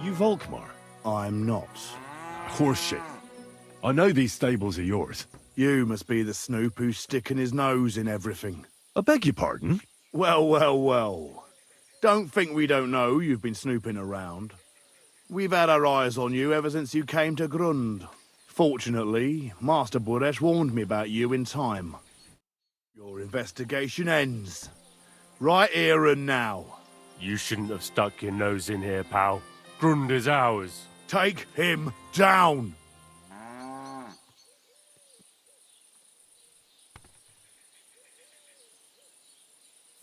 you Volkmar? I'm not. Horseshit. I know these stables are yours. You must be the snoop who's sticking his nose in everything. I beg your pardon? Well, well, well. Don't think we don't know you've been snooping around. We've had our eyes on you ever since you came to Grund. Fortunately, Master Buresh warned me about you in time. Your investigation ends. Right here and now. You shouldn't have stuck your nose in here, pal. Grund is ours. Take him down!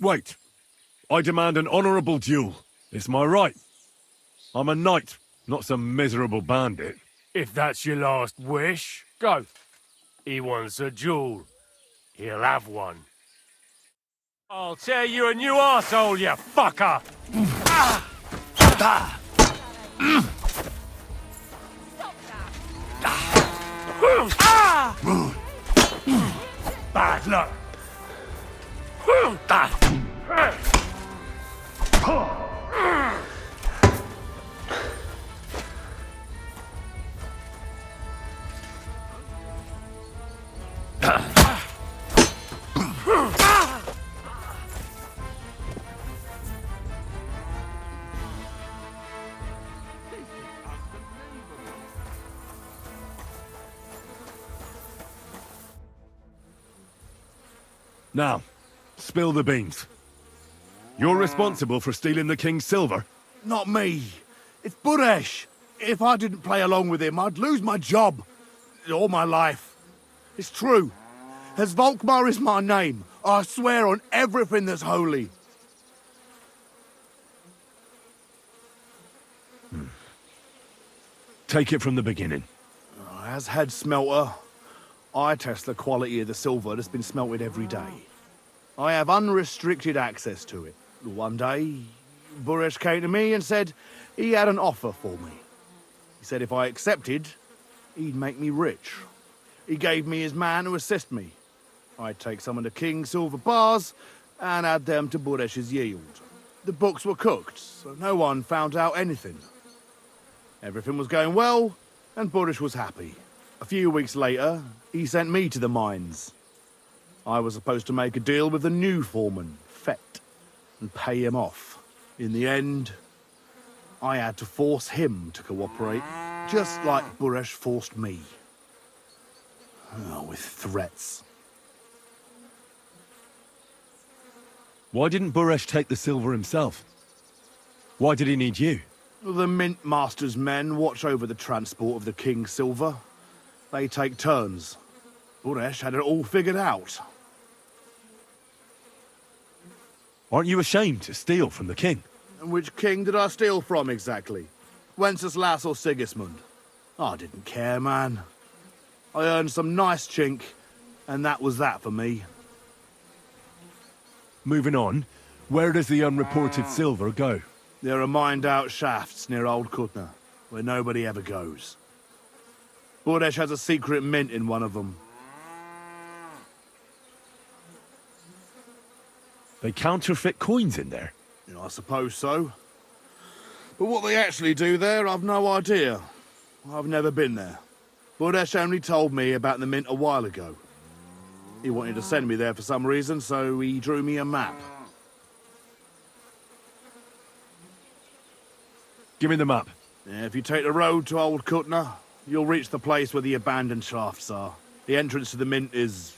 Wait. I demand an honorable duel. It's my right. I'm a knight, not some miserable bandit. If that's your last wish, go. He wants a duel. He'll have one. I'll tear you a new arsehole, you fucker! Bad luck. Now, spill the beans. You're responsible for stealing the king's silver? Not me. It's Buresh. If I didn't play along with him, I'd lose my job. All my life. It's true. As Volkmar is my name, I swear on everything that's holy. Take it from the beginning. As head smelter, I test the quality of the silver that's been smelted every day. I have unrestricted access to it. One day, Buresh came to me and said he had an offer for me. He said if I accepted, he'd make me rich. He gave me his man to assist me. I'd take some of the king's silver bars and add them to Buresh's yield. The books were cooked, so no one found out anything. Everything was going well, and Buresh was happy. A few weeks later, he sent me to the mines. I was supposed to make a deal with the new foreman, Fett, and pay him off. In the end, I had to force him to cooperate, just like Buresh forced me. Oh, with threats. Why didn't Buresh take the silver himself? Why did he need you? The Mint Master's men watch over the transport of the king's silver. They take turns. Buresh had it all figured out. Aren't you ashamed to steal from the king? And which king did I steal from exactly? Wenceslas or Sigismund? I didn't care, man. I earned some nice chink, and that was that for me. Moving on, where does the unreported silver go? There are mined-out shafts near Old Kutna, where nobody ever goes. Buresh has a secret mint in one of them. They counterfeit coins in there. I suppose so. But what they actually do there, I've no idea. I've never been there. Buresh only told me about the mint a while ago. He wanted to send me there for some reason, so he drew me a map. Give me the map. Yeah, if you take the road to Old Kutna, you'll reach the place where the abandoned shafts are. The entrance to the mint is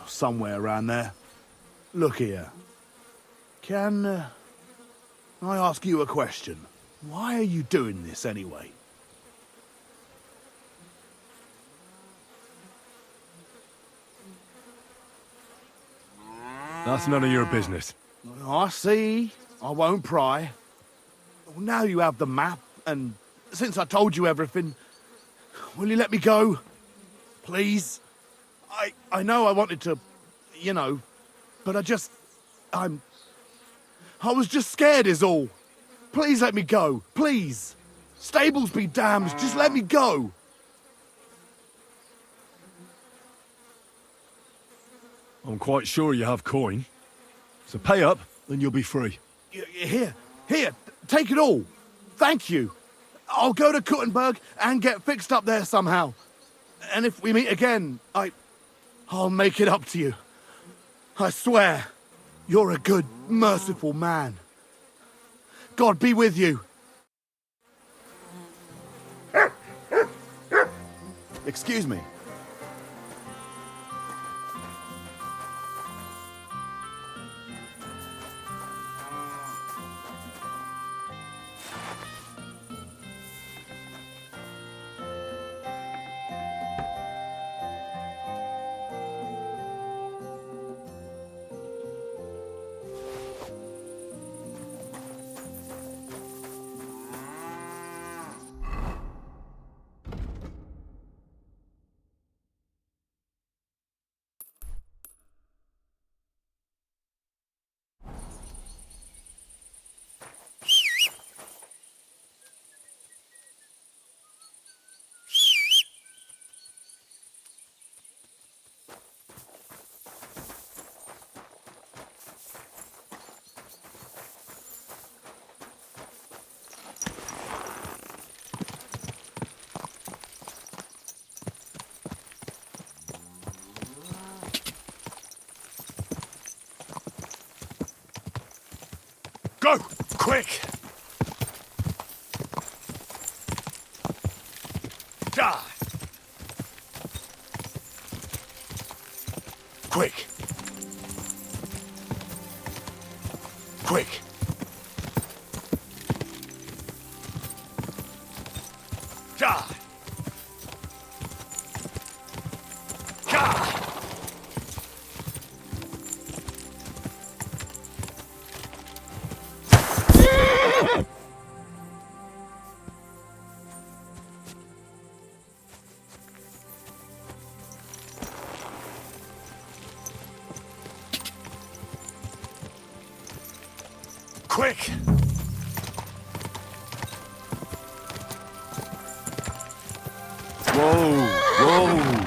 somewhere around there. Look here. Can I ask you a question? Why are you doing this anyway? That's none of your business. I see. I won't pry. Well, now you have the map, and since I told you everything, will you let me go? Please? I know I wanted to, you know, but I was just scared is all. Please let me go, please. Stables be damned, just let me go. I'm quite sure you have coin. So pay up, and you'll be free. Here, take it all. Thank you. I'll go to Kuttenberg and get fixed up there somehow. And if we meet again, I'll make it up to you. I swear, you're a good, merciful man. God be with you. Excuse me. Go! Quick! Die! Quick! Quick! Die! Die! Quick! Whoa, whoa.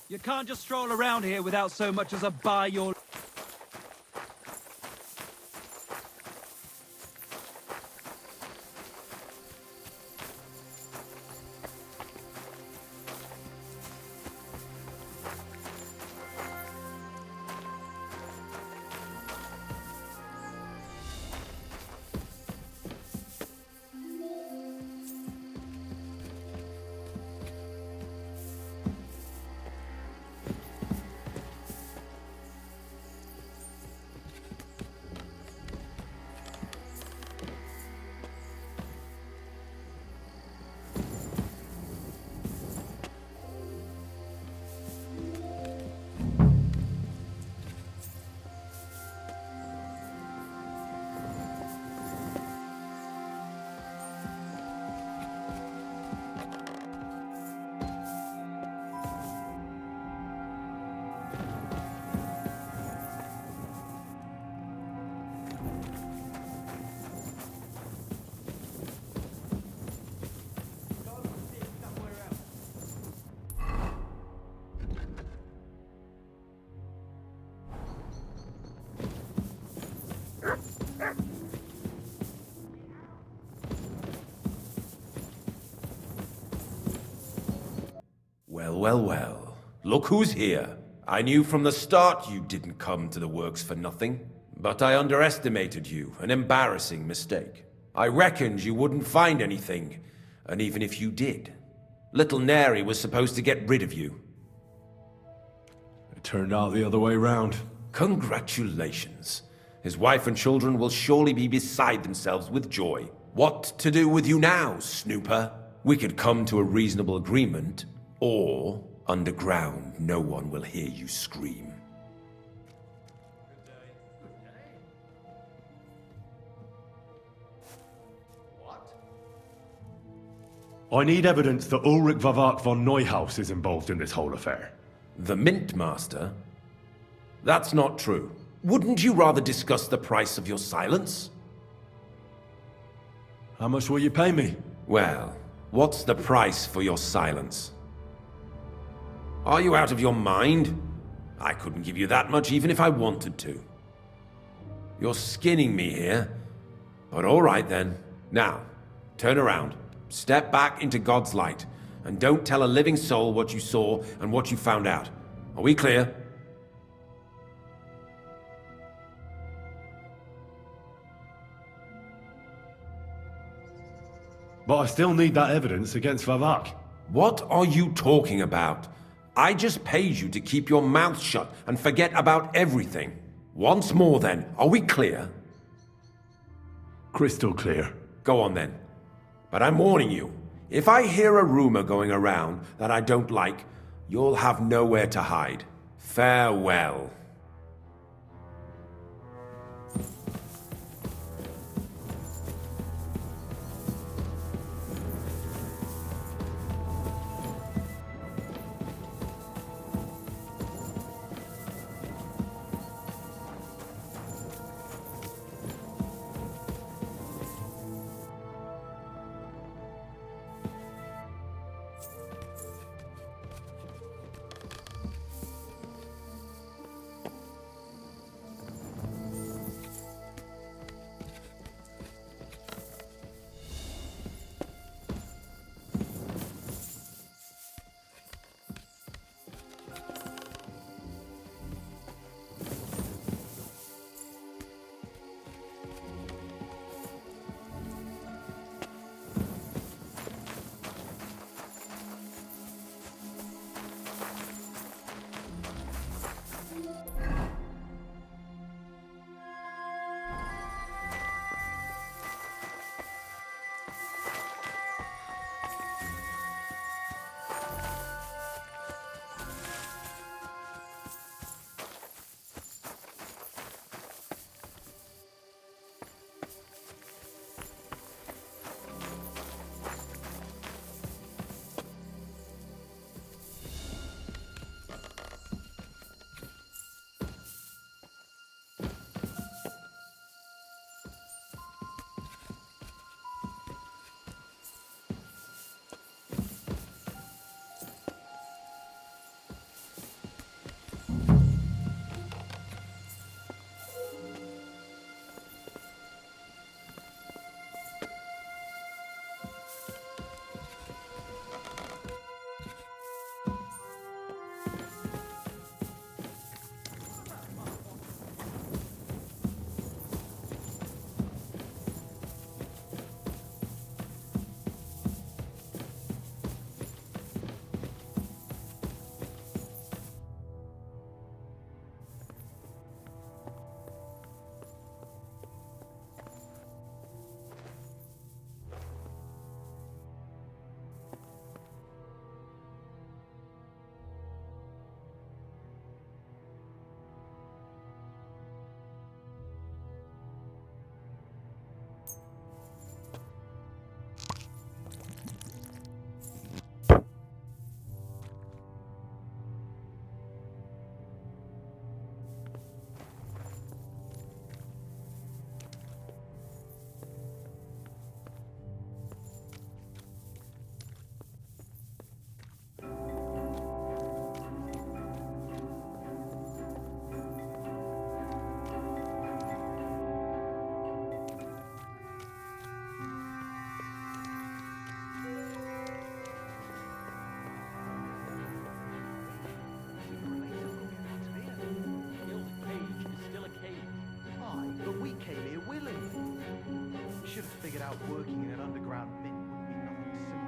You can't just stroll around here without so much as a buy your... Well, well, well. Look who's here. I knew from the start you didn't come to the works for nothing. But I underestimated you. An embarrassing mistake. I reckoned you wouldn't find anything. And even if you did, little Neri was supposed to get rid of you. It turned out the other way round. Congratulations. His wife and children will surely be beside themselves with joy. What to do with you now, snooper? We could come to a reasonable agreement, or underground, no one will hear you scream. I need evidence that Ulrich Vavak von Neuhaus is involved in this whole affair. The Mint Master? That's not true. Wouldn't you rather discuss the price of your silence? How much will you pay me? Well, what's the price for your silence? Are you out of your mind? I couldn't give you that much even if I wanted to. You're skinning me here. But all right then. Now, turn around. Step back into God's light. And don't tell a living soul what you saw and what you found out. Are we clear? But I still need that evidence against Vavak. What are you talking about? I just paid you to keep your mouth shut and forget about everything. Once more then, are we clear? Crystal clear. Go on then. But I'm warning you, if I hear a rumor going around that I don't like, you'll have nowhere to hide. Farewell. should have figured out working in an underground mint would be nothing simple.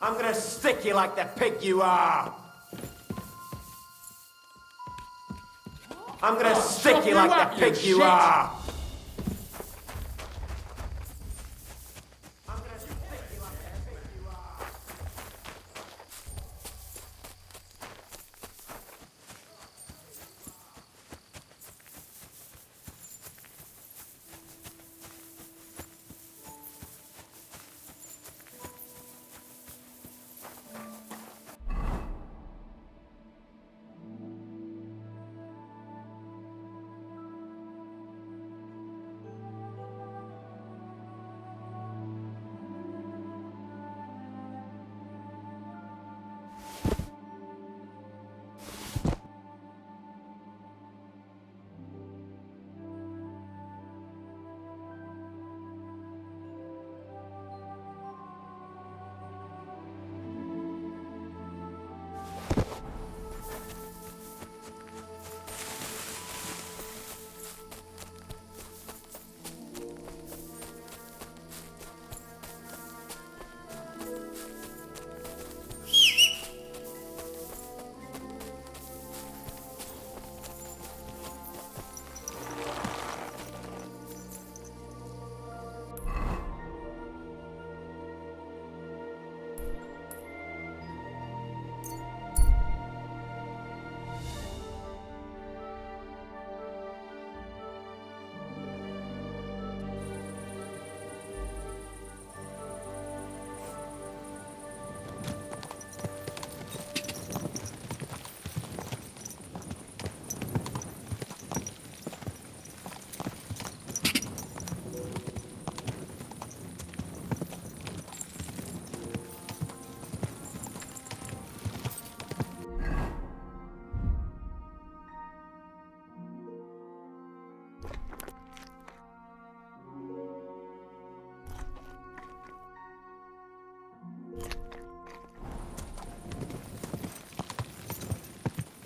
I'm gonna stick you like the pig you are! I'm gonna stick you like the pig you are!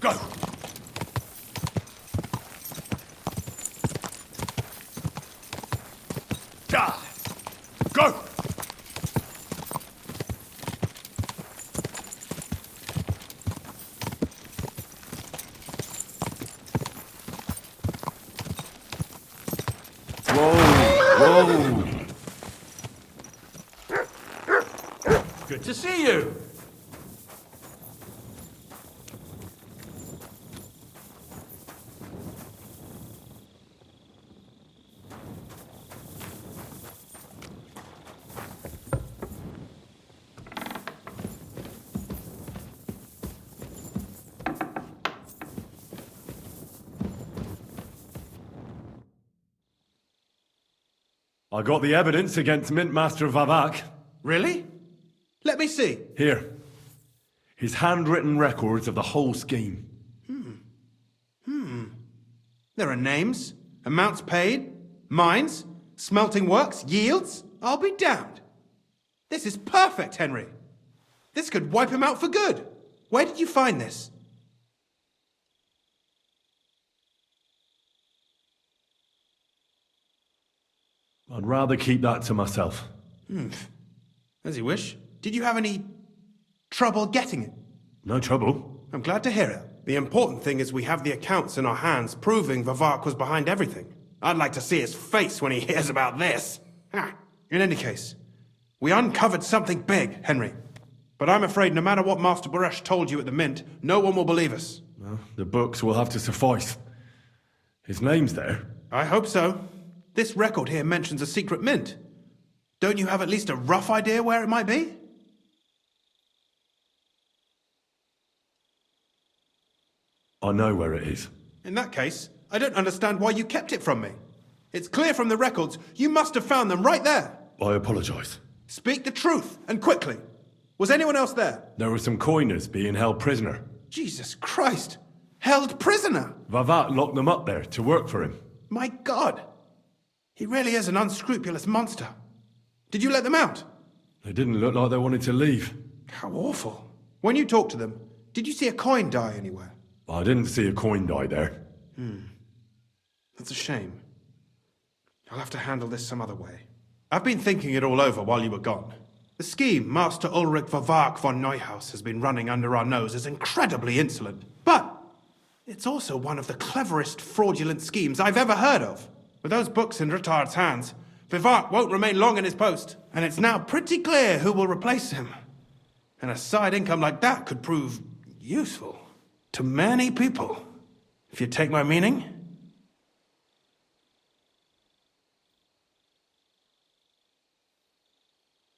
Go! Die! Go! Whoa! Good to see you. I got the evidence against Mint Master Vavak. Really? Let me see. Here. His handwritten records of the whole scheme. There are names, amounts paid, mines, smelting works, yields. I'll be damned. This is perfect, Henry. This could wipe him out for good. Where did you find this? I'd rather keep that to myself. As you wish. Did you have any trouble getting it? No trouble. I'm glad to hear it. The important thing is we have the accounts in our hands proving Vavak was behind everything. I'd like to see his face when he hears about this. Ha. In any case, we uncovered something big, Henry. But I'm afraid no matter what Master Boresh told you at the Mint, no one will believe us. Well, the books will have to suffice. His name's there. I hope so. This record here mentions a secret mint. Don't you have at least a rough idea where it might be? I know where it is. In that case, I don't understand why you kept it from me. It's clear from the records you must have found them right there. I apologise. Speak the truth, and quickly. Was anyone else there? There were some coiners being held prisoner. Jesus Christ! Held prisoner! Vavak locked them up there to work for him. My God! He really is an unscrupulous monster. Did you let them out? They didn't look like they wanted to leave. How awful. When you talked to them, did you see a coin die anywhere? I didn't see a coin die there. That's a shame. I'll have to handle this some other way. I've been thinking it all over while you were gone. The scheme Master Ulrich Varvark von Neuhaus has been running under our nose is incredibly insolent. But it's also one of the cleverest fraudulent schemes I've ever heard of. With those books in Retard's hands, Varvark won't remain long in his post, and it's now pretty clear who will replace him. And a side income like that could prove useful to many people, if you take my meaning.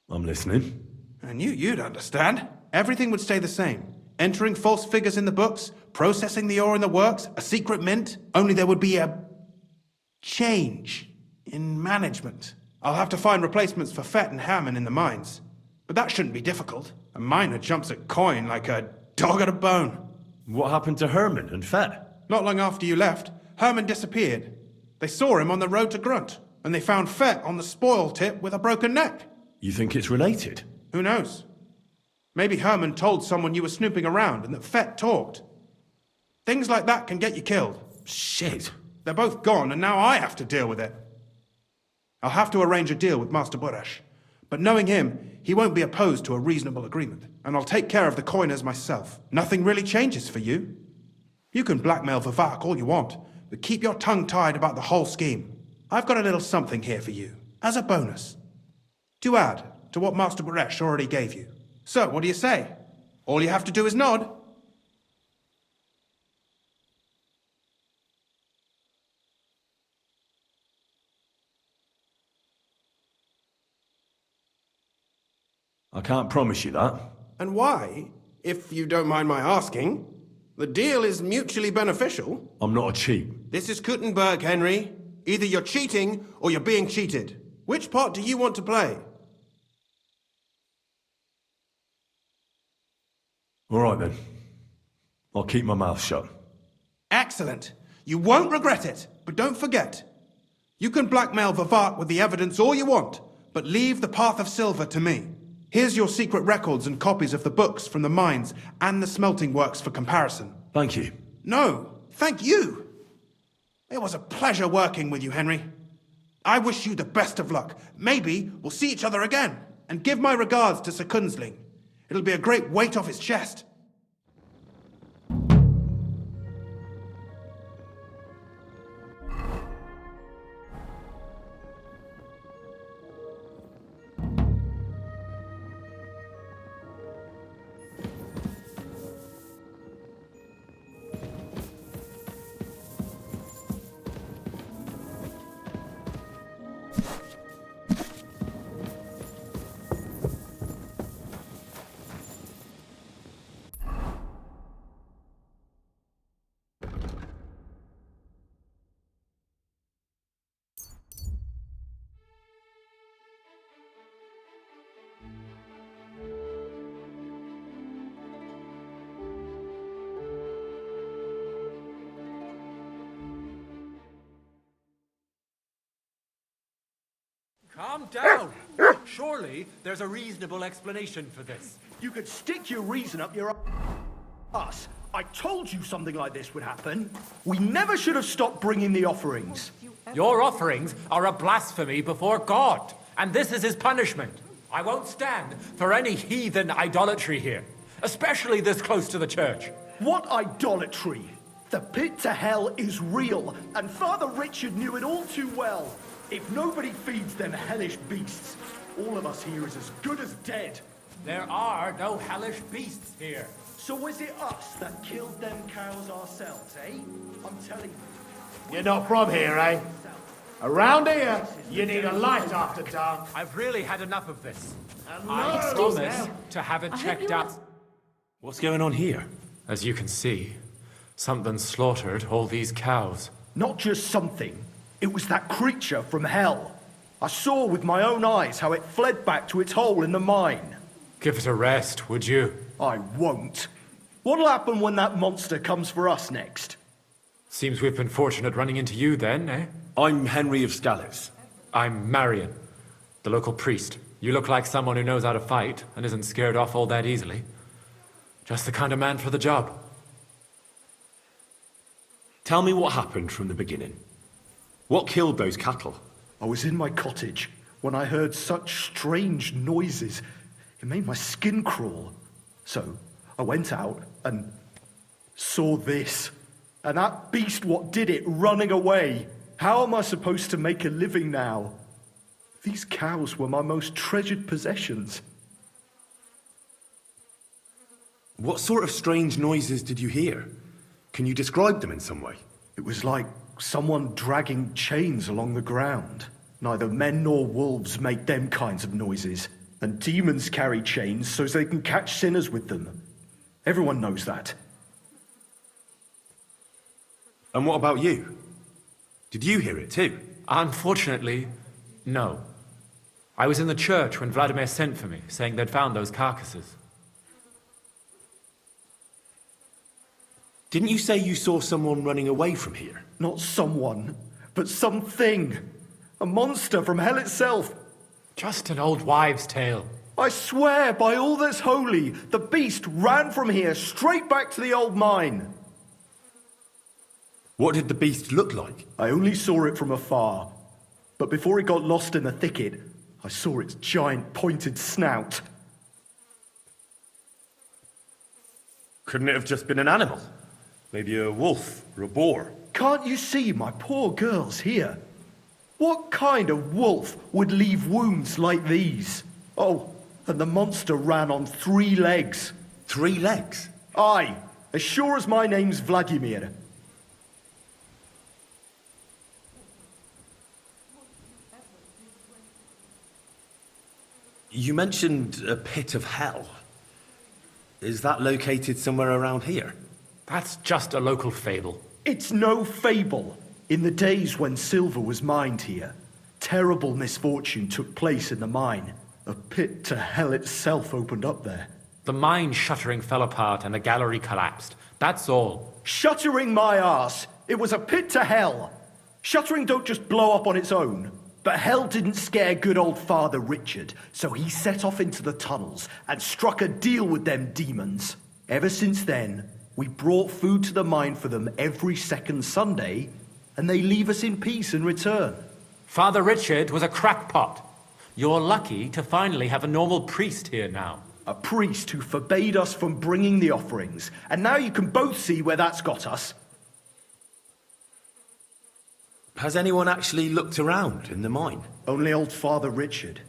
I'm listening. I knew you'd understand. Everything would stay the same. Entering false figures in the books, processing the ore in the works, a secret mint, only there would be a change in management. I'll have to find replacements for Fett and Hammond in the mines. But that shouldn't be difficult. A miner jumps at coin like a dog at a bone. What happened to Herman and Fett? Not long after you left, Herman disappeared. They saw him on the road to Grunt, and they found Fett on the spoil tip with a broken neck. You think it's related? Who knows? Maybe Herman told someone you were snooping around and that Fett talked. Things like that can get you killed. Shit. They're both gone, and now I have to deal with it. I'll have to arrange a deal with Master Boresh. But knowing him, he won't be opposed to a reasonable agreement. And I'll take care of the coiners myself. Nothing really changes for you. You can blackmail Varvark all you want, but keep your tongue tied about the whole scheme. I've got a little something here for you, as a bonus. To add to what Master Boresh already gave you. So, what do you say? All you have to do is nod. I can't promise you that. And why, if you don't mind my asking? The deal is mutually beneficial. I'm not a cheat. This is Kuttenberg, Henry. Either you're cheating or you're being cheated. Which part do you want to play? All right then. I'll keep my mouth shut. Excellent. You won't regret it. But don't forget, you can blackmail Varvark with the evidence all you want, but leave the Path of Silver to me. Here's your secret records and copies of the books from the mines and the smelting works for comparison. Thank you. No, thank you. It was a pleasure working with you, Henry. I wish you the best of luck. Maybe we'll see each other again. And give my regards to Sir Kunzling. It'll be a great weight off his chest. Calm down. Surely there's a reasonable explanation for this. You could stick your reason up your ass. I told you something like this would happen. We never should have stopped bringing the offerings. Your offerings are a blasphemy before God, and this is his punishment. I won't stand for any heathen idolatry here, especially this close to the church. What idolatry? The pit to hell is real, and Father Richard knew it all too well. If nobody feeds them hellish beasts, all of us here is as good as dead. There are no hellish beasts here. So is it us that killed them cows ourselves, eh? I'm telling you. You're not from here, eh? Around here, you need a light after dark. I've really had enough of this. And I no, promise to have it checked out. What's going on here? As you can see, something slaughtered all these cows. Not just something. It was that creature from hell. I saw with my own eyes how it fled back to its hole in the mine. Give it a rest, would you? I won't. What'll happen when that monster comes for us next? Seems we've been fortunate running into you then, eh? I'm Henry of Scalitz. I'm Marion, the local priest. You look like someone who knows how to fight and isn't scared off all that easily. Just the kind of man for the job. Tell me what happened from the beginning. What killed those cattle? I was in my cottage when I heard such strange noises. It made my skin crawl. So I went out and saw this. And that beast what did it running away. How am I supposed to make a living now? These cows were my most treasured possessions. What sort of strange noises did you hear? Can you describe them in some way? It was like someone dragging chains along the ground. Neither men nor wolves make them kinds of noises. And demons carry chains so they can catch sinners with them. Everyone knows that. And what about you? Did you hear it too? Unfortunately, no. I was in the church when Vladimir sent for me, saying they'd found those carcasses. Didn't you say you saw someone running away from here? Not someone, but something. A monster from hell itself. Just an old wives' tale. I swear by all that's holy, the beast ran from here straight back to the old mine. What did the beast look like? I only saw it from afar. But before it got lost in the thicket, I saw its giant pointed snout. Couldn't it have just been an animal? Maybe a wolf or a boar? Can't you see my poor girls here? What kind of wolf would leave wounds like these? Oh, and the monster ran on 3 legs. 3 legs? Aye, as sure as my name's Vladimir. You mentioned a pit of hell. Is that located somewhere around here? That's just a local fable. It's no fable. In the days when silver was mined here, terrible misfortune took place in the mine. A pit to hell itself opened up there. The mine shuttering fell apart and the gallery collapsed. That's all. Shuttering my arse! It was a pit to hell! Shuttering don't just blow up on its own. But hell didn't scare good old Father Richard, so he set off into the tunnels and struck a deal with them demons. Ever since then, we brought food to the mine for them every second Sunday, and they leave us in peace in return. Father Richard was a crackpot. You're lucky to finally have a normal priest here now. A priest who forbade us from bringing the offerings, and now you can both see where that's got us. Has anyone actually looked around in the mine? Only old Father Richard.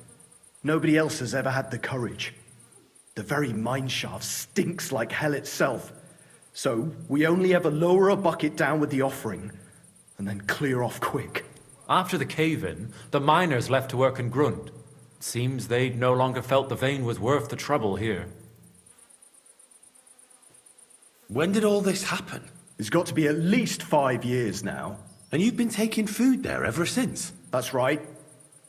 Nobody else has ever had the courage. The very mine shaft stinks like hell itself. So we only ever lower a bucket down with the offering, and then clear off quick. After the cave-in, the miners left to work in Grund. It seems they no longer felt the vein was worth the trouble here. When did all this happen? It's got to be at least 5 years now. And you've been taking food there ever since? That's right.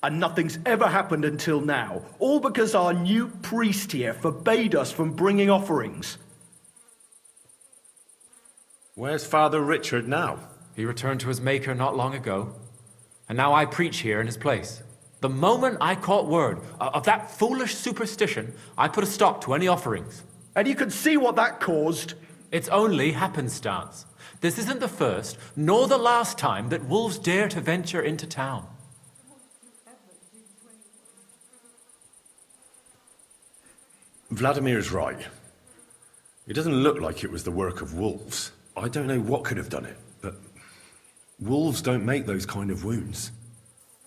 And nothing's ever happened until now. All because our new priest here forbade us from bringing offerings. Where's Father Richard now? He returned to his maker not long ago. And now I preach here in his place. The moment I caught word of that foolish superstition, I put a stop to any offerings. And you can see what that caused. It's only happenstance. This isn't the first, nor the last time that wolves dare to venture into town. Vladimir's right. It doesn't look like it was the work of wolves. I don't know what could have done it, but wolves don't make those kind of wounds.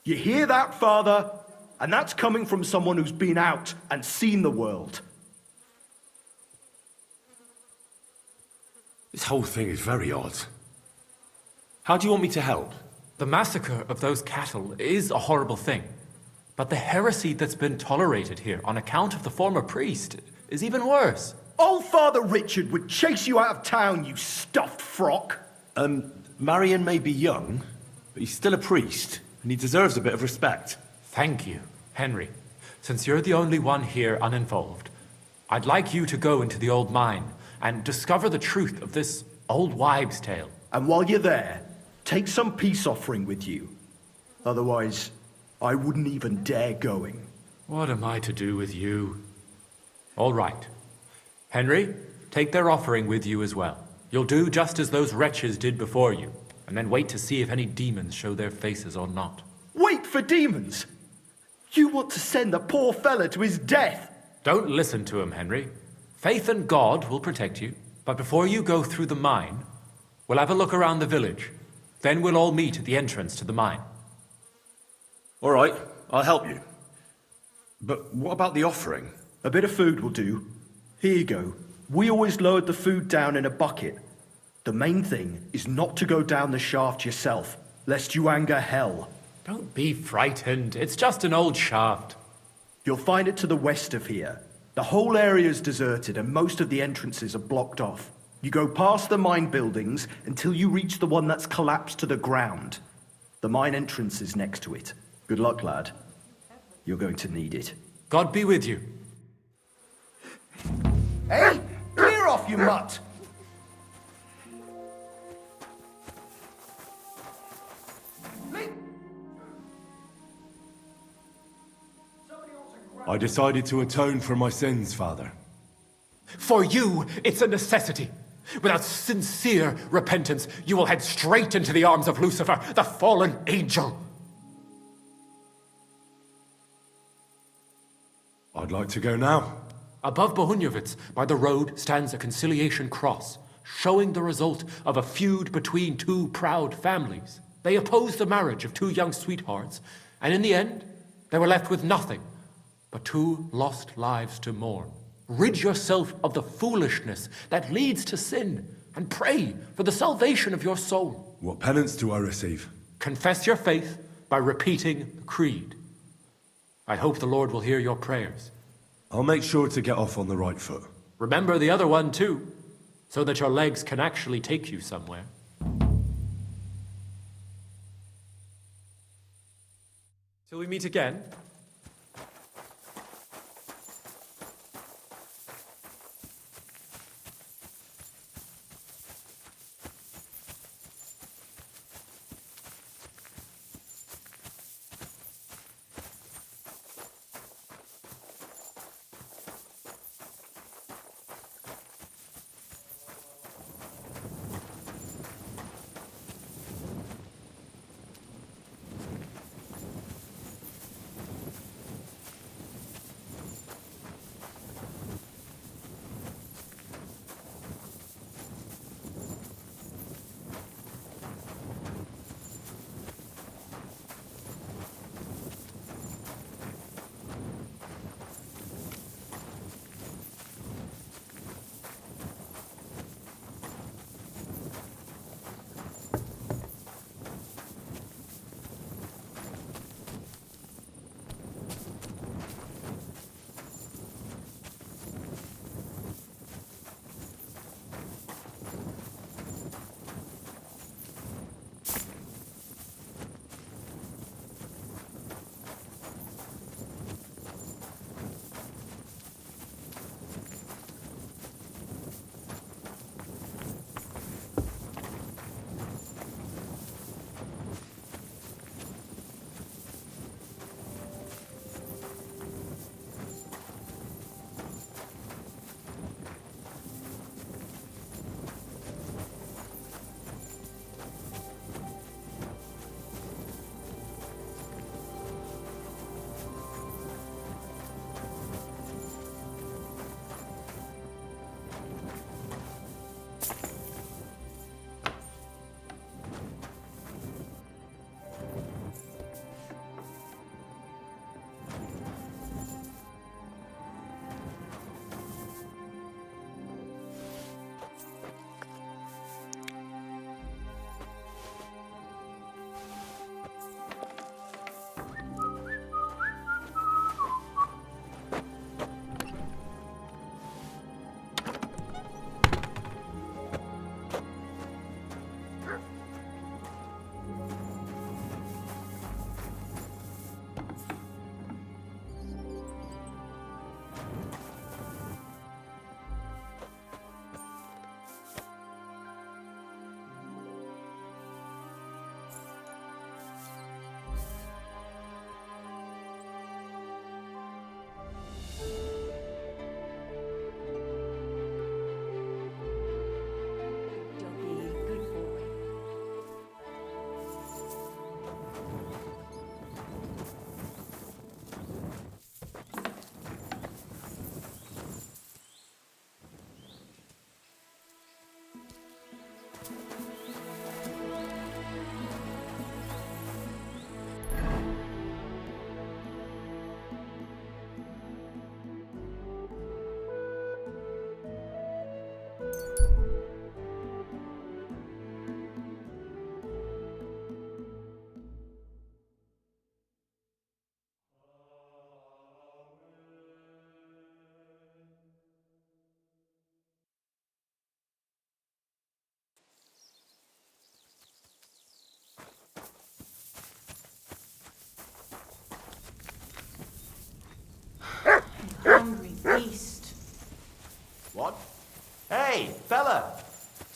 You hear that, Father? And that's coming from someone who's been out and seen the world. This whole thing is very odd. How do you want me to help? The massacre of those cattle is a horrible thing. But the heresy that's been tolerated here on account of the former priest is even worse. Old Father Richard would chase you out of town, you stuffed frock. Marion may be young, but he's still a priest, and he deserves a bit of respect. Thank you, Henry. Since you're the only one here uninvolved, I'd like you to go into the old mine and discover the truth of this old wives' tale. And while you're there, take some peace offering with you. Otherwise, I wouldn't even dare going. What am I to do with you? All right. Henry, take their offering with you as well. You'll do just as those wretches did before you, and then wait to see if any demons show their faces or not. Wait for demons? You want to send the poor fella to his death? Don't listen to him, Henry. Faith in God will protect you. But before you go through the mine, we'll have a look around the village. Then we'll all meet at the entrance to the mine. All right, I'll help you. But what about the offering? A bit of food will do. Here you go. We always lowered the food down in a bucket. The main thing is not to go down the shaft yourself, lest you anger hell. Don't be frightened. It's just an old shaft. You'll find it to the west of here. The whole area is deserted and most of the entrances are blocked off. You go past the mine buildings until you reach the one that's collapsed to the ground. The mine entrance is next to it. Good luck, lad. You're going to need it. God be with you. Hey! Clear off, you mutt! I decided to atone for my sins, Father. For you, it's a necessity. Without sincere repentance, you will head straight into the arms of Lucifer, the fallen angel. I'd like to go now. Above Bohuniovitz, by the road, stands a conciliation cross, showing the result of a feud between two proud families. They opposed the marriage of two young sweethearts, and in the end, they were left with nothing but two lost lives to mourn. Rid yourself of the foolishness that leads to sin, and pray for the salvation of your soul. What penance do I receive? Confess your faith by repeating the creed. I hope the Lord will hear your prayers. I'll make sure to get off on the right foot. Remember the other one too, so that your legs can actually take you somewhere. Till we meet again.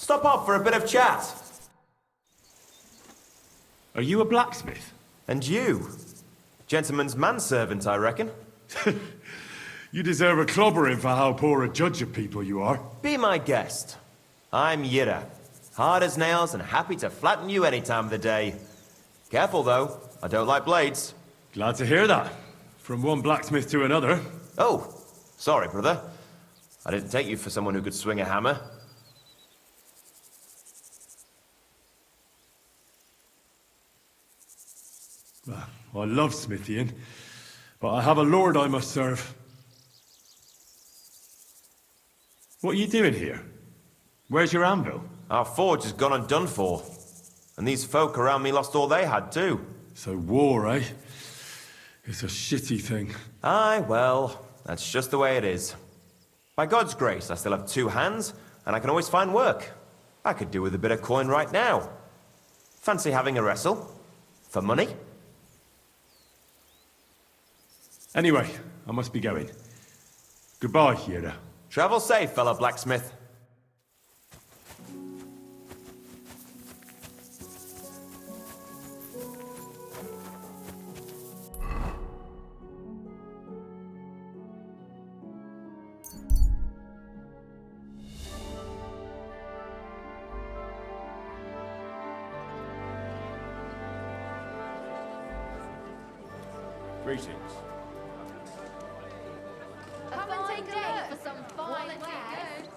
Stop up for a bit of chat. Are you a blacksmith? And you? Gentleman's manservant, I reckon. You deserve a clobbering for how poor a judge of people you are. Be my guest. I'm Yira. Hard as nails and happy to flatten you any time of the day. Careful, though. I don't like blades. Glad to hear that. From one blacksmith to another. Oh, sorry, brother. I didn't take you for someone who could swing a hammer. I love smithying, but I have a lord I must serve. What are you doing here? Where's your anvil? Our forge has gone and done for. And these folk around me lost all they had, too. So war, eh? It's a shitty thing. Aye, well, that's just the way it is. By God's grace, I still have 2 hands, and I can always find work. I could do with a bit of coin right now. Fancy having a wrestle? For money? Anyway, I must be going. Goodbye, Yira. Travel safe, fellow blacksmith. Greetings. Come and take a look for some fine wares.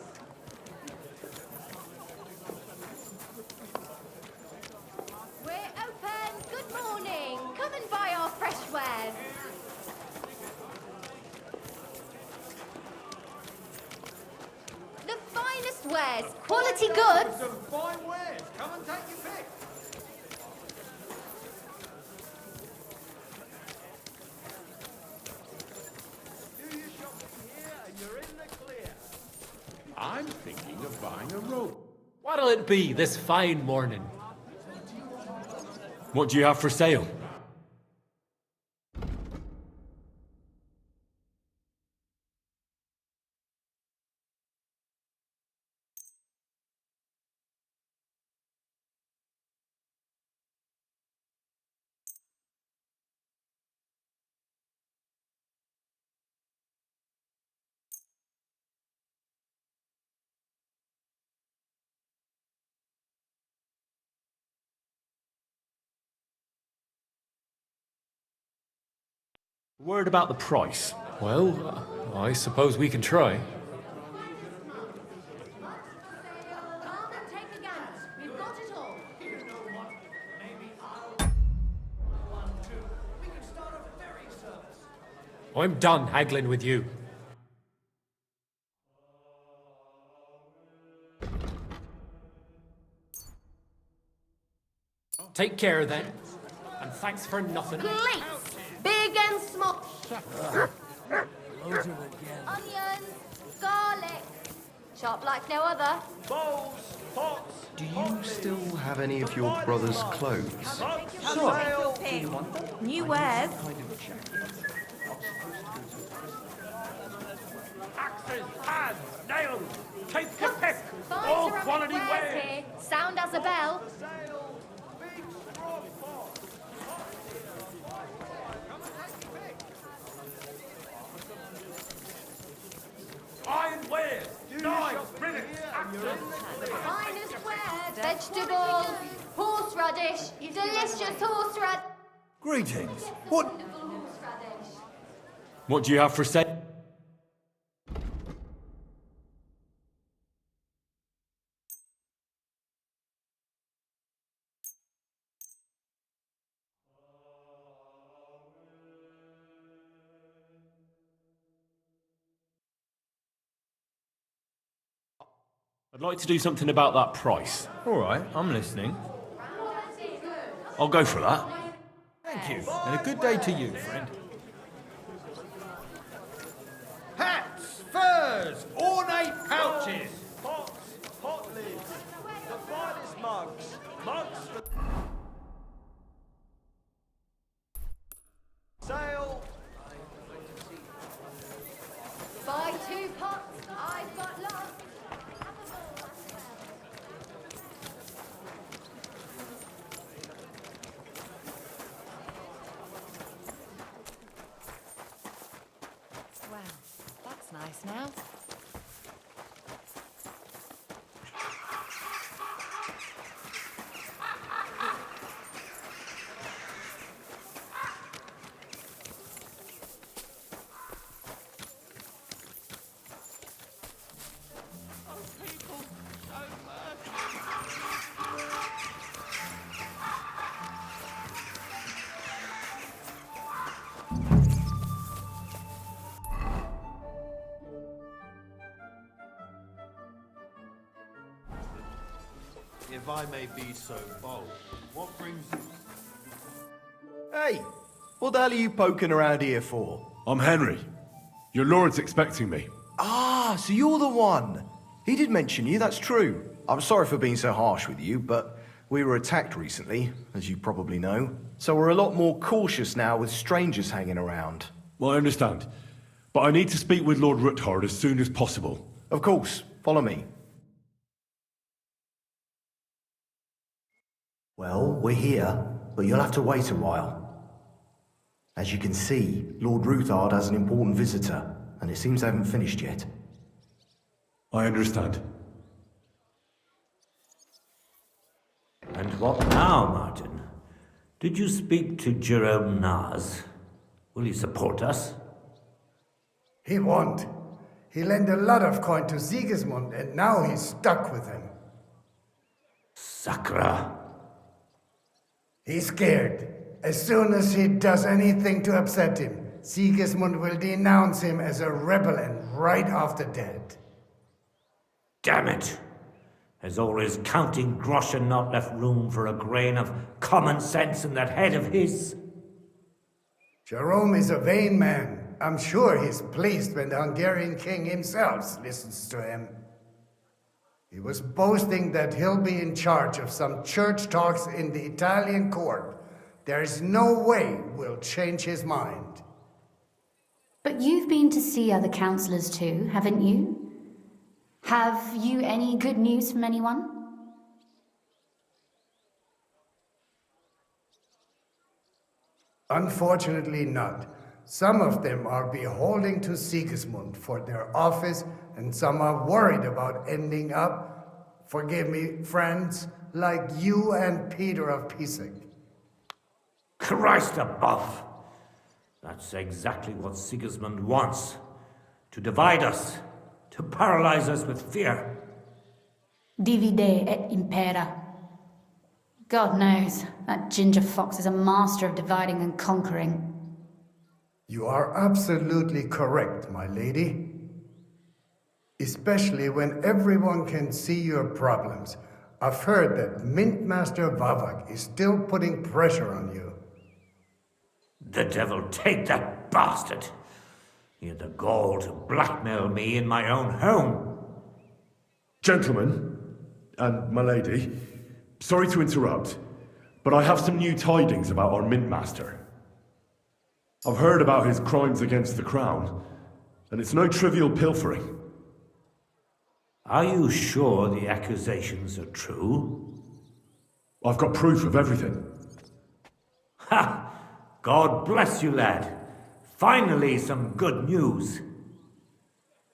We're open. Good morning. Come and buy our fresh wares. The finest wares, quality goods. Some fine wares. Come and take your pick. I'm thinking of buying a rope. What'll it be this fine morning? What do you have for sale? Word about the price. Well, I suppose we can try. Come and take a gander. We've got it all. I'm done haggling with you. Take care then, and thanks for nothing. Plates, big and small. Onions, garlic. Chopped like no other. Bowls, pots. Do you still have any of your brother's clothes? Sure. New wares. Axes, hands, nails, take your pick. Fine All ceramic quality wares wares. here. Sound as a bell. Iron wares, knives, rivets, axes. Finest wares. Vegetables, horseradish, delicious horseradish. Greetings. What? Horseradish. What do you have for sale? I'd like to do something about that price. All right, I'm listening. I'll go for that. Thank you, and a good day to you, friend. Hats, furs, ornate pouches. Pots, pot lids. The finest mugs. Mugs for... Sale. Buy 2 pots. I've got lots. this now. If I may be so bold, what brings you? Hey, what the hell are you poking around here for? I'm Henry. Your lord's expecting me. Ah, so you're the one. He did mention you, that's true. I'm sorry for being so harsh with you, but we were attacked recently, as you probably know. So we're a lot more cautious now with strangers hanging around. Well, I understand. But I need to speak with Lord Ruthard as soon as possible. Of course, follow me. Well, we're here, but you'll have to wait a while. As you can see, Lord Ruthard has an important visitor, and it seems they haven't finished yet. I understand. And what now, Martin? Did you speak to Jerome Naz? Will he support us? He won't. He lent a lot of coin to Sigismund, and now he's stuck with him. Sakra. He's scared. As soon as he does anything to upset him, Sigismund will denounce him as a rebel and right off the dead. Damn it! Has all his counting groschen not left room for a grain of common sense in that head of his? Jerome is a vain man. I'm sure he's pleased when the Hungarian king himself listens to him. He was boasting that he'll be in charge of some church talks in the Italian court. There is no way we'll change his mind. But you've been to see other councillors too, haven't you? Have you any good news from anyone? Unfortunately not. Some of them are beholden to Sigismund for their office, and some are worried about ending up, forgive me, friends, like you and Peter of Pisek. Christ above! That's exactly what Sigismund wants. To divide us, to paralyze us with fear. Divide et impera. God knows, that ginger fox is a master of dividing and conquering. You are absolutely correct, my lady. Especially when everyone can see your problems. I've heard that Mint Master Vavak is still putting pressure on you. The devil take that bastard! He had the gall to blackmail me in my own home. Gentlemen, and my lady, sorry to interrupt, but I have some new tidings about our Mint Master. I've heard about his crimes against the crown, and it's no trivial pilfering. Are you sure the accusations are true? I've got proof of everything. Ha! God bless you, lad. Finally, some good news.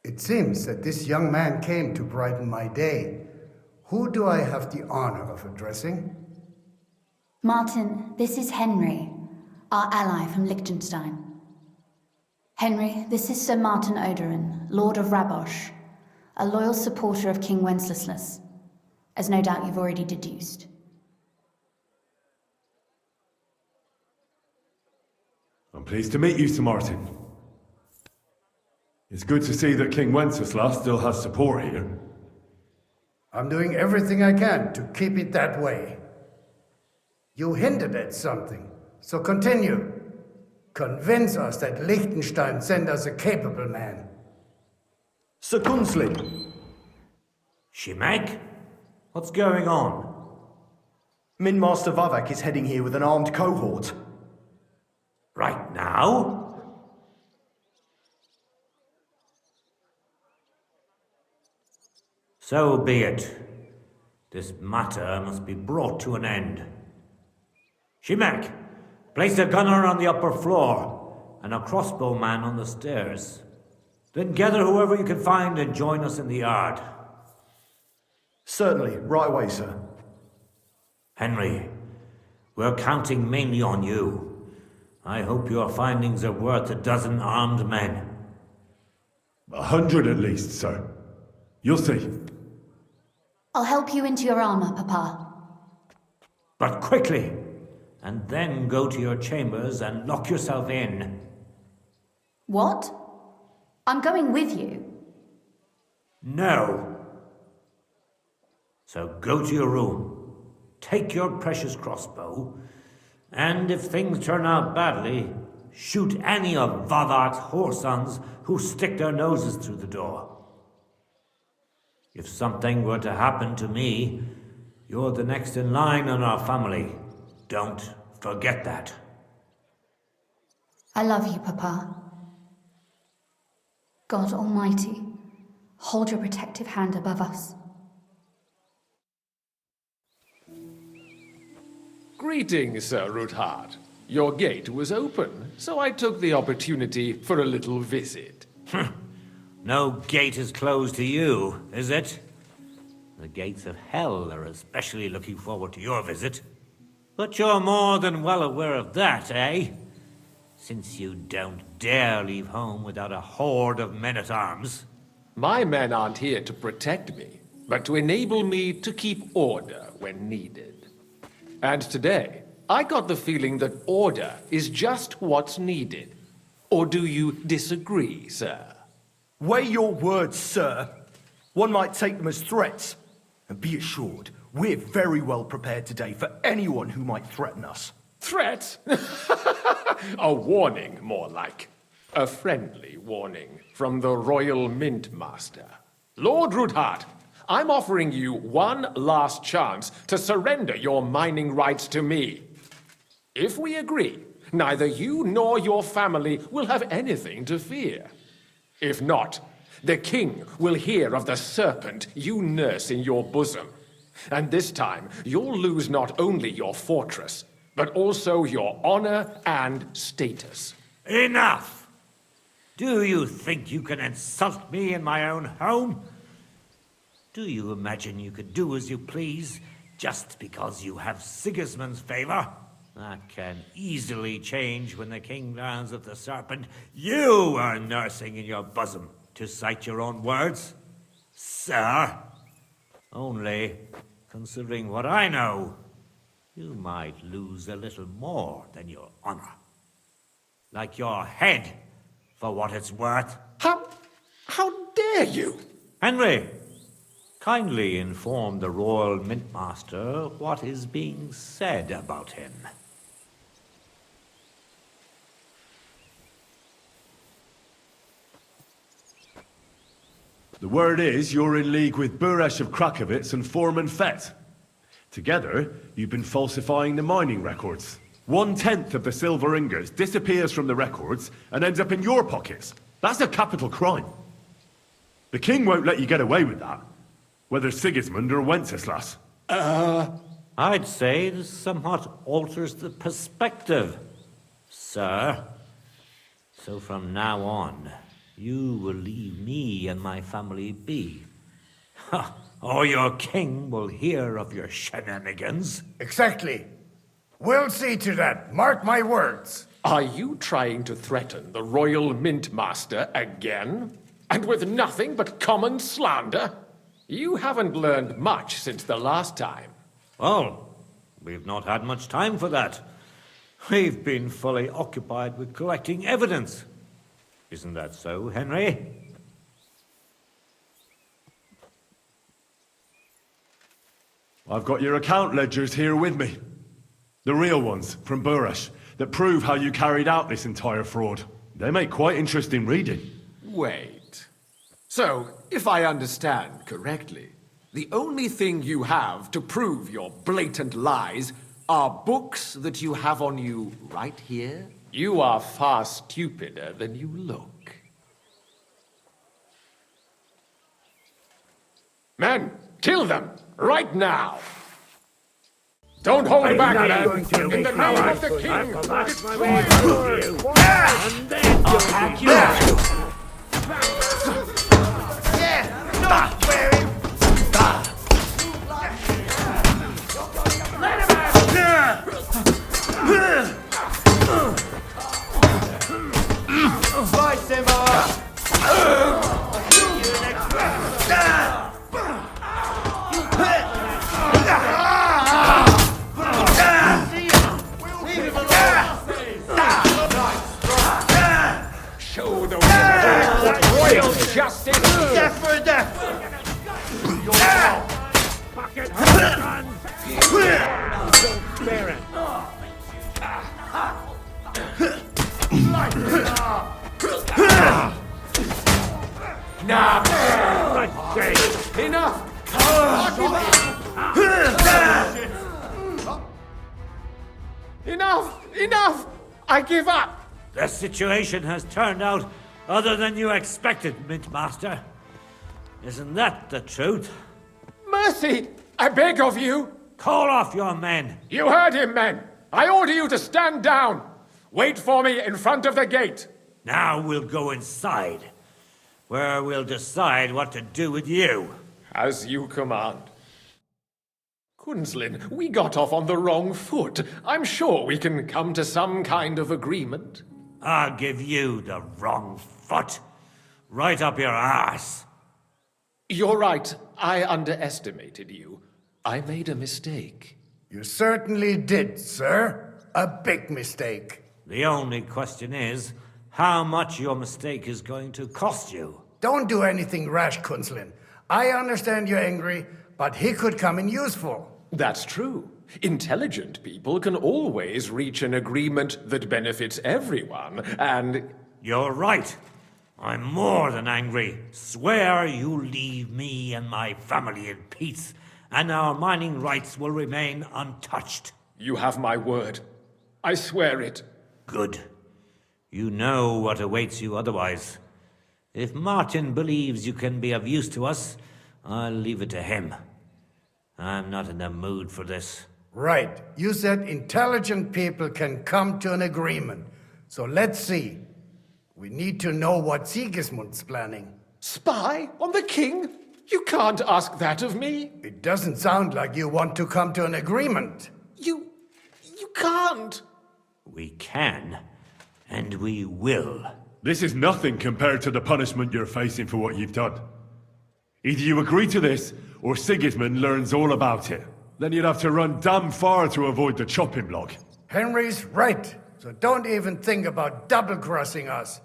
It seems that this young man came to brighten my day. Who do I have the honor of addressing? Martin, this is Henry, our ally from Liechtenstein. Henry, this is Sir Martin Odorin, Lord of Rabosh, a loyal supporter of King Wenceslas, as no doubt you've already deduced. I'm pleased to meet you, Sir Martin. It's good to see that King Wenceslas still has support here. I'm doing everything I can to keep it that way. You hinted at something, so continue. Convince us that Liechtenstein sent us a capable man. Sir Gunslin. Shimek? What's going on? Min Master Vavak is heading here with an armed cohort. Right now? So be it. This matter must be brought to an end. Shimek, place a gunner on the upper floor and a crossbowman on the stairs. Then gather whoever you can find and join us in the yard. Certainly, right away, sir. Henry, we're counting mainly on you. I hope your findings are worth 12 armed men. 100 at least, sir. You'll see. I'll help you into your armor, Papa. But quickly, and then go to your chambers and lock yourself in. What? I'm going with you. No. So go to your room, take your precious crossbow, and if things turn out badly, shoot any of Vavark's whoresons who stick their noses through the door. If something were to happen to me, you're the next in line in our family. Don't forget that. I love you, Papa. God Almighty, hold your protective hand above us. Greetings, Sir Ruthard. Your gate was open, so I took the opportunity for a little visit. No gate is closed to you, is it? The gates of hell are especially looking forward to your visit. But you're more than well aware of that, eh? Since you don't dare leave home without a horde of men-at-arms. My men aren't here to protect me, but to enable me to keep order when needed. And today, I got the feeling that order is just what's needed. Or do you disagree, sir? Weigh your words, sir. One might take them as threats. And be assured, we're very well prepared today for anyone who might threaten us. Threat? A warning, more like. A friendly warning from the Royal Mint Master. Lord Ruthard, I'm offering you one last chance to surrender your mining rights to me. If we agree, neither you nor your family will have anything to fear. If not, the king will hear of the serpent you nurse in your bosom. And this time, you'll lose not only your fortress, but also your honor and status. Enough! Do you think you can insult me in my own home? Do you imagine you could do as you please just because you have Sigismund's favor? That can easily change when the king learns of the serpent you are nursing in your bosom, to cite your own words, sir. Only, considering what I know, you might lose a little more than your honor. Like your head, for what it's worth. How dare you? Henry, kindly inform the Royal Mintmaster what is being said about him. The word is you're in league with Buresh of Krakowitz and Foreman Fett. Together, you've been falsifying the mining records. 1/10 of the silver ingots disappears from the records and ends up in your pockets. That's a capital crime. The king won't let you get away with that, whether Sigismund or Wenceslas. I'd say this somewhat alters the perspective, sir. So from now on, you will leave me and my family be. Or your king will hear of your shenanigans. Exactly. We'll see to that. Mark my words. Are you trying to threaten the Royal Mint Master again? And with nothing but common slander? You haven't learned much since the last time. Well, we've not had much time for that. We've been fully occupied with collecting evidence. Isn't that so, Henry? I've got your account ledgers here with me. The real ones, from Buresh, that prove how you carried out this entire fraud. They make quite interesting reading. Wait. So, if I understand correctly, the only thing you have to prove your blatant lies are books that you have on you right here? You are far stupider than you look. Men, kill them! Right now! Don't hold back, men! In the name of the king! Destroy you! And then I'll hack you! sparing. Nah, Right, enough! Enough! Enough! I give up! the situation has turned out other than you expected, Mintmaster. Isn't that the truth? Mercy! I beg of you! Call off your men. You heard him, men! I order you to stand down! Wait for me in front of the gate! Now we'll go inside, where we'll decide what to do with you. As you command. Kunslin, we got off on the wrong foot. I'm sure we can come to some kind of agreement. I'll give you the wrong foot. Right up your ass. You're right. I underestimated you. I made a mistake. You certainly did, sir. A big mistake. The only question is, how much your mistake is going to cost you. Don't do anything rash, Kunslin. I understand you're angry, but he could come in useful. That's true. Intelligent people can always reach an agreement that benefits everyone, and... You're right. I'm more than angry. Swear you leave me and my family in peace, and our mining rights will remain untouched. You have my word. I swear it. Good. You know what awaits you otherwise. If Martin believes you can be of use to us, I'll leave it to him. I'm not in the mood for this. Right. You said intelligent people can come to an agreement. So let's see. We need to know what Sigismund's planning. Spy on the king? You can't ask that of me. It doesn't sound like you want to come to an agreement. You can't. We can, and we will. This is nothing compared to the punishment you're facing for what you've done. Either you agree to this, or Sigismund learns all about it. Then you'd have to run damn far to avoid the chopping block. Henry's right, so don't even think about double-crossing us.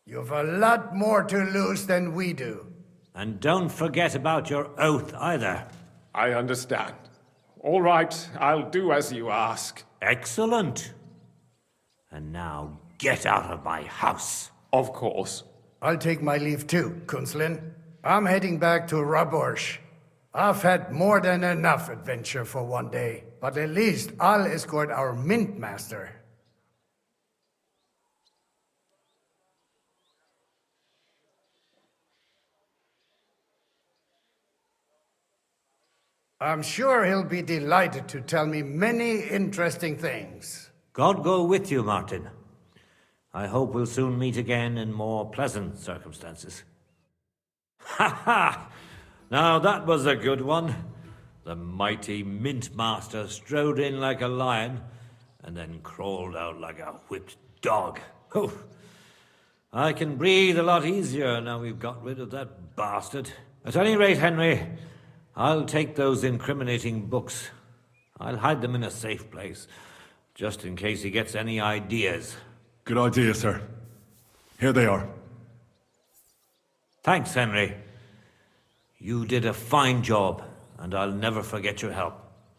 You've a lot more to lose than we do. And don't forget about your oath either. I understand. All right, I'll do as you ask. Excellent. And now get out of my house. Of course. I'll take my leave too, Kunslin. I'm heading back to Raborsh. I've had more than enough adventure for one day, but at least I'll escort our mint master. I'm sure he'll be delighted to tell me many interesting things. God go with you, Martin. I hope we'll soon meet again in more pleasant circumstances. Ha ha! Now that was a good one. The mighty Mint Master strode in like a lion and then crawled out like a whipped dog. Oh, I can breathe a lot easier now we've got rid of that bastard. At any rate, Henry, I'll take those incriminating books. I'll hide them in a safe place, just in case he gets any ideas. Good idea, sir. Here they are. Thanks, Henry. You did a fine job, and I'll never forget your help.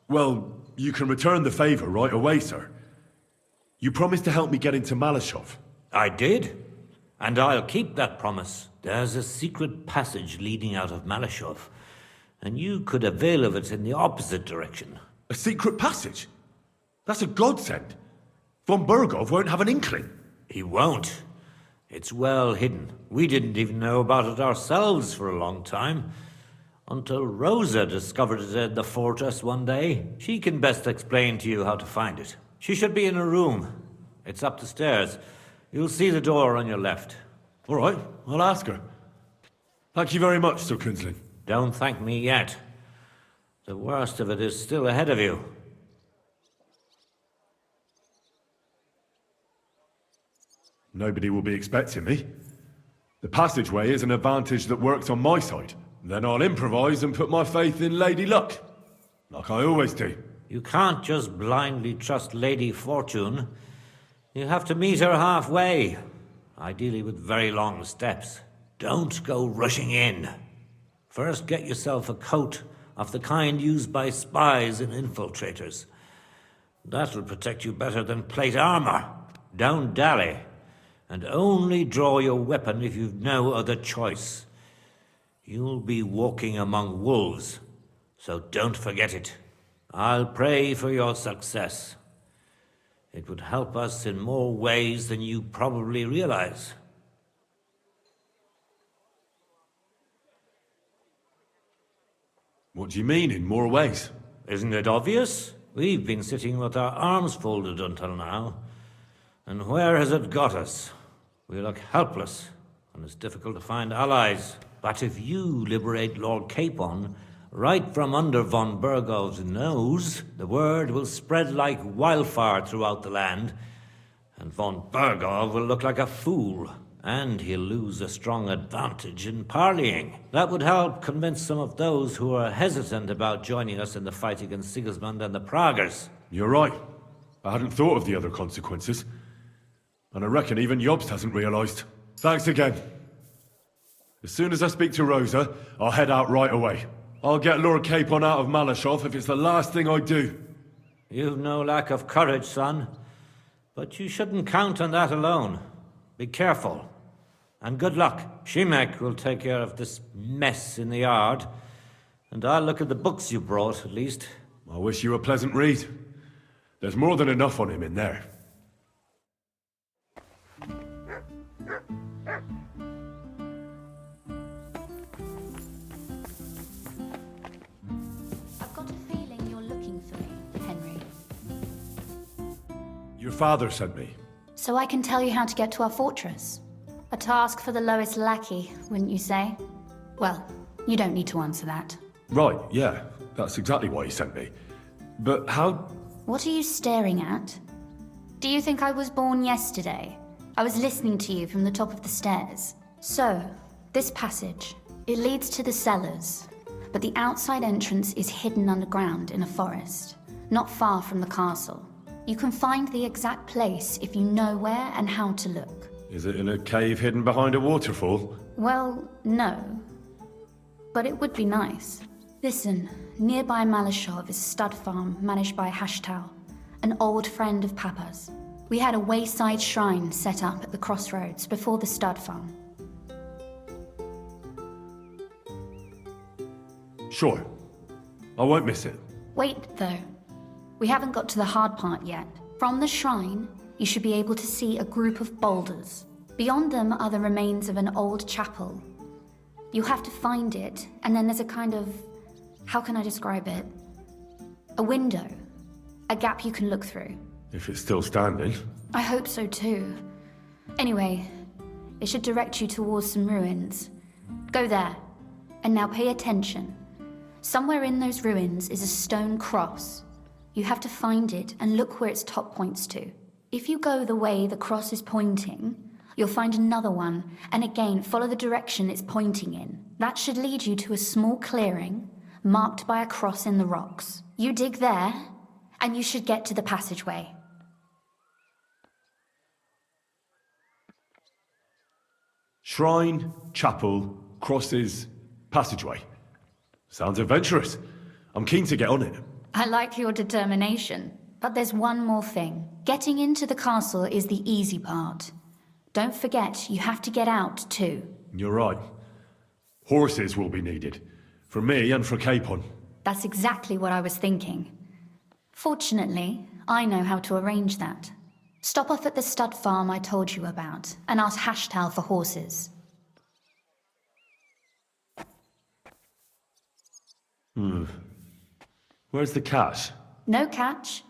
Well, you can return the favor right away, sir. You promised to help me get into Malashov. I did, and I'll keep that promise. There's a secret passage leading out of Malashov, and you could avail of it in the opposite direction. A secret passage? That's a godsend. Von Burgov won't have an inkling. He won't. It's well hidden. We didn't even know about it ourselves for a long time. Until Rosa discovered it at the fortress one day. She can best explain to you how to find it. She should be in her room. It's up the stairs. You'll see the door on your left. All right, I'll ask her. Thank you very much, Sir Kunslin. Don't thank me yet. The worst of it is still ahead of you. Nobody will be expecting me. The passageway is an advantage that works on my side. Then I'll improvise and put my faith in Lady Luck. Like I always do. You can't just blindly trust Lady Fortune. You have to meet her halfway. Ideally with very long steps. Don't go rushing in. First get yourself a coat of the kind used by spies and infiltrators. That'll protect you better than plate armor. Don't dally. And only draw your weapon if you've no other choice. You'll be walking among wolves, so don't forget it. I'll pray for your success. It would help us in more ways than you probably realize. What do you mean, in more ways? Isn't it obvious? We've been sitting with our arms folded until now. And where has it got us? We look helpless, and it's difficult to find allies. But if you liberate Lord Capon, right from under von Burgov's nose, the word will spread like wildfire throughout the land, and von Burgov will look like a fool, and he'll lose a strong advantage in parleying. That would help convince some of those who are hesitant about joining us in the fight against Sigismund and the Praguers. You're right. I hadn't thought of the other consequences. And I reckon even Jobst hasn't realised. Thanks again. As soon as I speak to Rosa, I'll head out right away. I'll get Lord Capon out of Malashov if it's the last thing I do. You've no lack of courage, son. But you shouldn't count on that alone. Be careful. And good luck. Shimek will take care of this mess in the yard. And I'll look at the books you brought, at least. I wish you a pleasant read. There's more than enough on him in there. I've got a feeling you're looking for me, Henry. Your father sent me. So I can tell you how to get to our fortress. A task for the lowest lackey, wouldn't you say? Well, you don't need to answer that. Right, yeah. That's exactly why he sent me. But how... What are you staring at? Do you think I was born yesterday? I was listening to you from the top of the stairs. So, this passage, it leads to the cellars, but the outside entrance is hidden underground in a forest, not far from the castle. You can find the exact place if you know where and how to look. Is it in a cave hidden behind a waterfall? Well, no. But it would be nice. Listen, nearby Malashov is a stud farm managed by Hashtal, an old friend of Papa's. We had a wayside shrine set up at the crossroads before the stud farm. Sure. I won't miss it. Wait, though. We haven't got to the hard part yet. From the shrine, you should be able to see a group of boulders. Beyond them are the remains of an old chapel. You'll have to find it, and then there's a kind of... how can I describe it? A window. A gap you can look through. If it's still standing. I hope so too. Anyway, it should direct you towards some ruins. Go there. And now pay attention. Somewhere in those ruins is a stone cross. You have to find it and look where its top points to. If you go the way the cross is pointing, you'll find another one, and again follow the direction it's pointing in. That should lead you to a small clearing, marked by a cross in the rocks. You dig there, and you should get to the passageway. Shrine, chapel, crosses, passageway. Sounds adventurous. I'm keen to get on it. I like your determination, but there's one more thing. Getting into the castle is the easy part. Don't forget, you have to get out too. You're right. Horses will be needed. For me and for Capon. That's exactly what I was thinking. Fortunately, I know how to arrange that. Stop off at the stud farm I told you about, and ask Hashtal for horses. Where's the cash? No catch.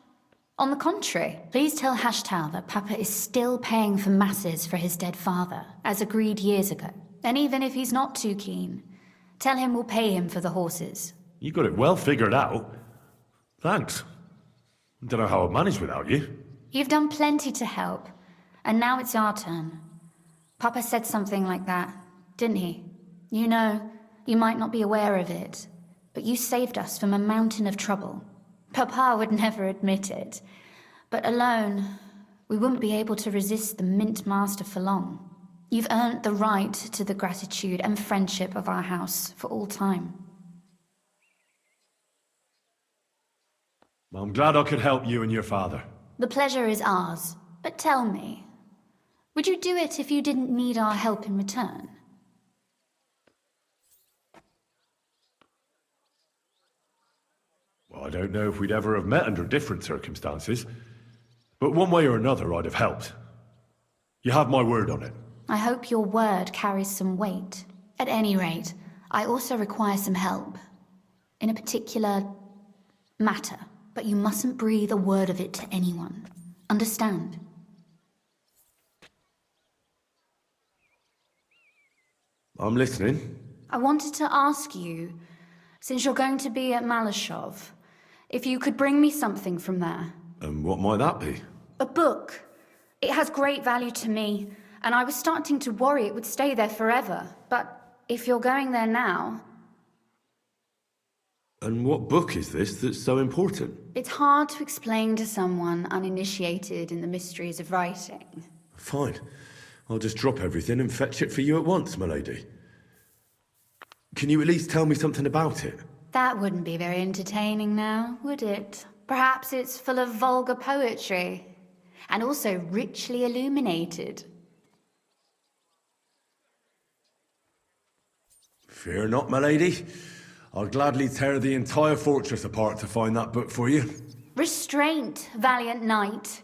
On the contrary, please tell Hashtal that Papa is still paying for masses for his dead father, as agreed years ago. And even if he's not too keen, tell him we'll pay him for the horses. You got it well figured out. Thanks. Don't know how I'd manage without you. You've done plenty to help, and now it's our turn. Papa said something like that, didn't he? You know, you might not be aware of it, but you saved us from a mountain of trouble. Papa would never admit it, but alone, we wouldn't be able to resist the Mint Master for long. You've earned the right to the gratitude and friendship of our house for all time. I'm glad I could help you and your father. The pleasure is ours. But tell me, would you do it if you didn't need our help in return? Well, I don't know if we'd ever have met under different circumstances, but one way or another I'd have helped. You have my word on it. I hope your word carries some weight. At any rate, I also require some help. In a particular matter. But you mustn't breathe a word of it to anyone. Understand? I'm listening. I wanted to ask you, since you're going to be at Malashov, if you could bring me something from there. And what might that be? A book. It has great value to me, and I was starting to worry it would stay there forever. But if you're going there now... And what book is this that's so important? It's hard to explain to someone uninitiated in the mysteries of writing. Fine. I'll just drop everything and fetch it for you at once, my lady. Can you at least tell me something about it? That wouldn't be very entertaining now, would it? Perhaps it's full of vulgar poetry. And also richly illuminated. Fear not, my lady. I'll gladly tear the entire fortress apart to find that book for you. Restraint, valiant knight.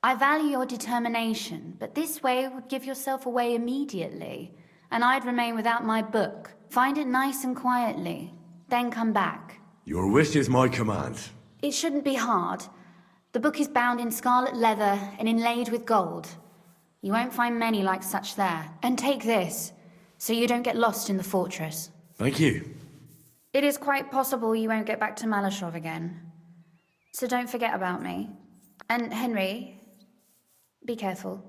I value your determination, but this way would give yourself away immediately, and I'd remain without my book. Find it nice and quietly, then come back. Your wish is my command. It shouldn't be hard. The book is bound in scarlet leather and inlaid with gold. You won't find many like such there. And take this, so you don't get lost in the fortress. Thank you. It is quite possible you won't get back to Malashov again. So don't forget about me. And Henry, be careful.